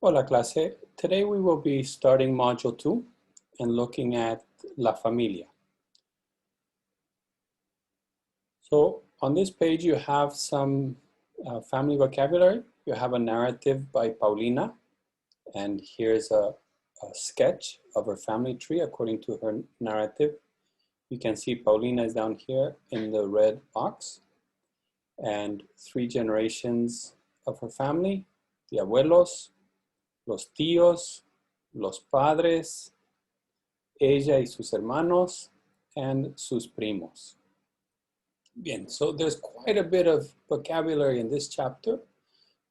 Hola clase. Today we will be starting module 2 and looking at la familia. So on this page you have some family vocabulary. You have a narrative by Paulina, and here's a sketch of her family tree according to her narrative. You can see Paulina is down here in the red box, and 3 generations of her family: the abuelos, los tíos, los padres, ella y sus hermanos, and sus primos. Bien, so there's quite a bit of vocabulary in this chapter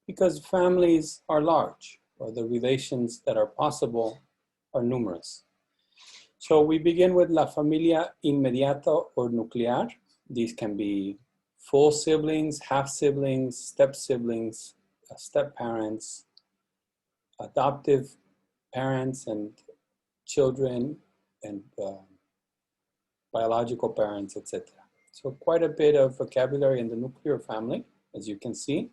because families are large, or the relations that are possible are numerous. So we begin with la familia inmediata or nuclear. These can be full siblings, half siblings, step siblings, step parents, adoptive parents and children, and biological parents, etc. So quite a bit of vocabulary in the nuclear family, as you can see.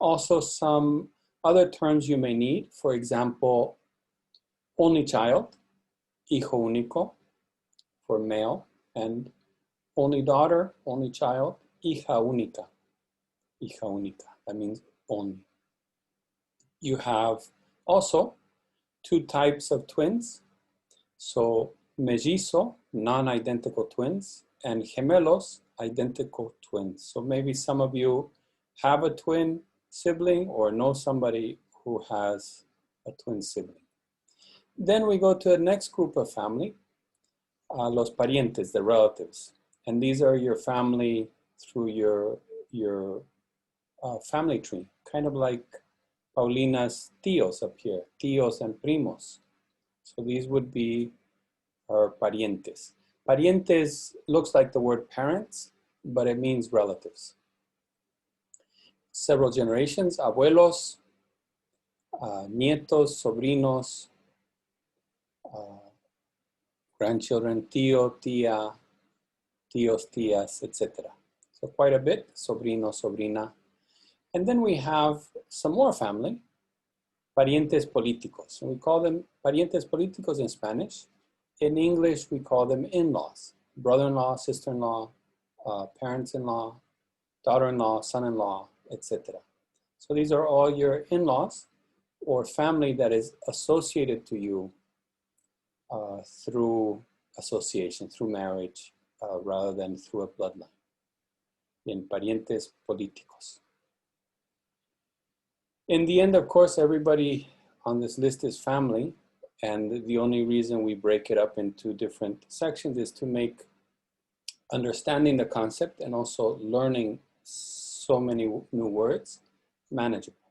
Also some other terms you may need. For example, only child, hijo único, for male, and only daughter, only child, hija única. Hija única, that means only. You have also 2 types of twins. So mellizo, non-identical twins, and gemelos, identical twins. So maybe some of you have a twin sibling or know somebody who has a twin sibling. Then we go to the next group of family, los parientes, the relatives. And these are your family through your family tree, kind of like Paulina's tíos up here, tíos and primos. So these would be our parientes. Parientes looks like the word parents, but it means relatives. Several generations: abuelos, nietos, sobrinos, grandchildren, tío, tía, tíos, tías, etc. So quite a bit: sobrino, sobrina. And then we have some more family, parientes políticos. And we call them parientes políticos in Spanish. In English, we call them in-laws: brother-in-law, sister-in-law, parents-in-law, daughter-in-law, son-in-law, etc. So these are all your in-laws or family that is associated to you through association, through marriage, rather than through a bloodline. Bien, parientes políticos. In the end, of course, everybody on this list is family. And the only reason we break it up into different sections is to make understanding the concept and also learning so many new words manageable.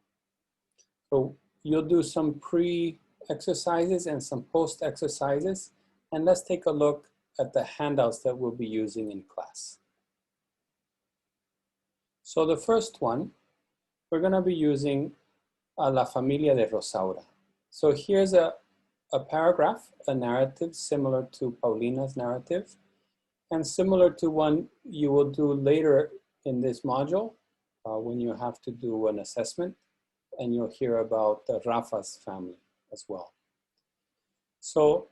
So you'll do some pre-exercises and some post-exercises, and let's take a look at the handouts that we'll be using in class. So the first one, we're going to be using La Familia de Rosaura. So here's a paragraph, a narrative similar to Paulina's narrative, and similar to one you will do later in this module when you have to do an assessment, and you'll hear about Rafa's family as well. So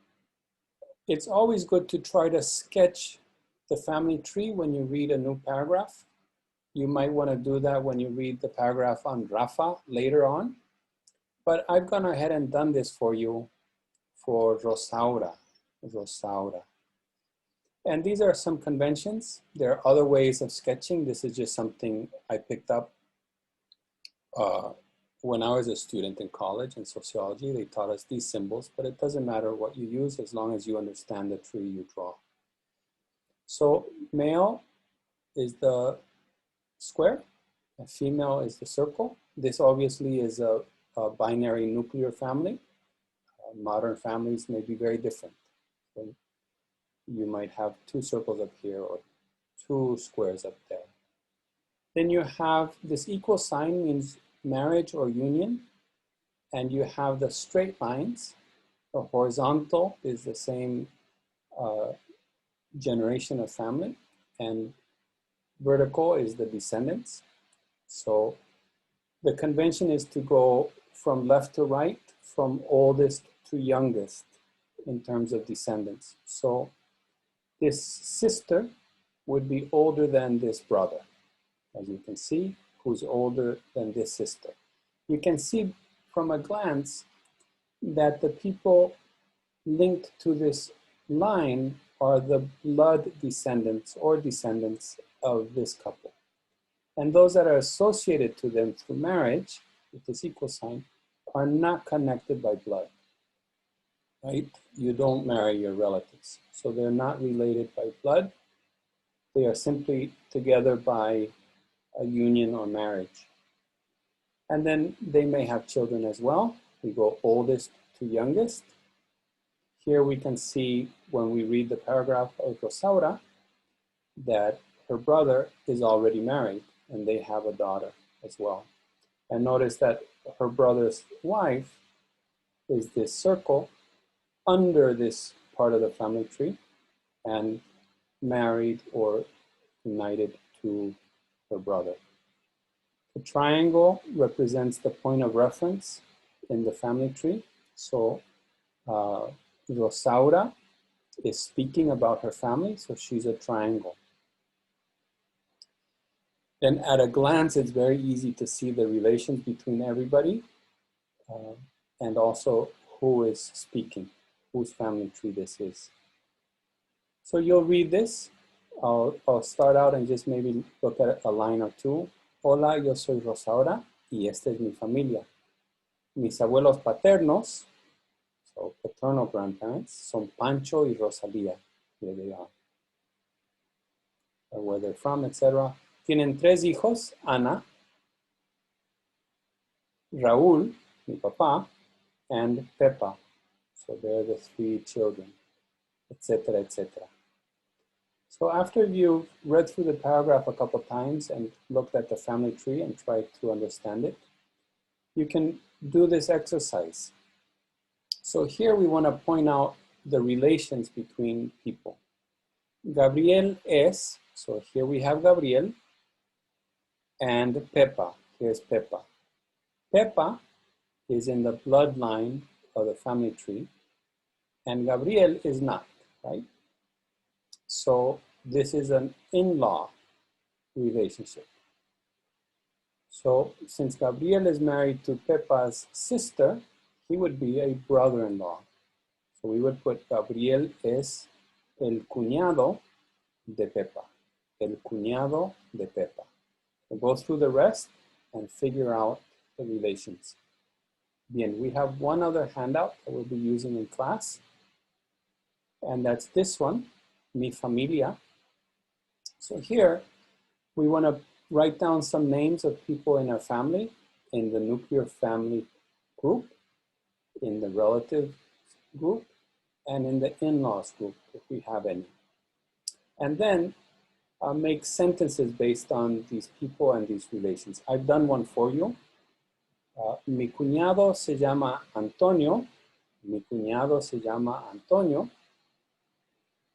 it's always good to try to sketch the family tree when you read a new paragraph. You might want to do that when you read the paragraph on Rafa later on, but I've gone ahead and done this for you for Rosaura. And these are some conventions. There are other ways of sketching. This is just something I picked up when I was a student in college in sociology. They taught us these symbols, but it doesn't matter what you use as long as you understand the tree you draw. So male is the square, and female is the circle. This obviously is a binary nuclear family. Modern families may be very different. So you might have 2 circles up here or 2 squares up there. Then you have this equal sign, means marriage or union, and you have the straight lines. The horizontal is the same generation of family, and vertical is the descendants. So the convention is to go from left to right, from oldest to youngest in terms of descendants. So this sister would be older than this brother, as you can see, who's older than this sister. You can see from a glance that the people linked to this line are the blood descendants or descendants of this couple. And those that are associated to them through marriage, with this equal sign, are not connected by blood, right? You don't marry your relatives. So they're not related by blood. They are simply together by a union or marriage. And then they may have children as well. We go oldest to youngest. Here we can see when we read the paragraph of Rosaura that her brother is already married and they have a daughter as well. And notice that her brother's wife is this circle under this part of the family tree and married or united to her brother. The triangle represents the point of reference in the family tree. So Rosaura is speaking about her family, so she's a triangle. Then at a glance, it's very easy to see the relations between everybody and also who is speaking, whose family tree this is. So you'll read this. I'll start out and just maybe look at a line or two. Hola, yo soy Rosaura y esta es mi familia. Mis abuelos paternos, so paternal grandparents, son Pancho y Rosalía. Here they are. Or where they're from, etc. Tienen tres hijos, Ana, Raúl, mi papá, and Pepa. So they're the three children, etc., etc. So after you've read through the paragraph a couple times and looked at the family tree and tried to understand it, you can do this exercise. So here we want to point out the relations between people. Gabriel es, so here we have Gabriel, and Pepa, here's Pepa. Pepa is in the bloodline of the family tree, and Gabriel is not, right? So this is an in-law relationship. So since Gabriel is married to Pepa's sister, he would be a brother-in-law. So we would put Gabriel es el cuñado de Pepa. El cuñado de Pepa. We'll go through the rest and figure out the relations. Bien, we have one other handout that we'll be using in class. And that's this one, Mi Familia. So here, we want to write down some names of people in our family, in the nuclear family group, in the relative group, and in the in-laws group, if we have any. And then make sentences based on these people and these relations. I've done one for you. Mi cuñado se llama Antonio. Mi cuñado se llama Antonio.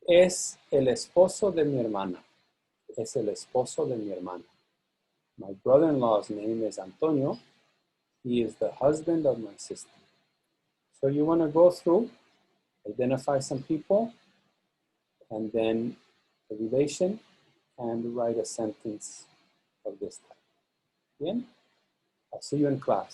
Es el esposo de mi hermana. Es el esposo de mi hermana. My brother-in-law's name is Antonio. He is the husband of my sister. So you want to go through, identify some people, and then the relation, and write a sentence of this type. Bien? I'll see you in class.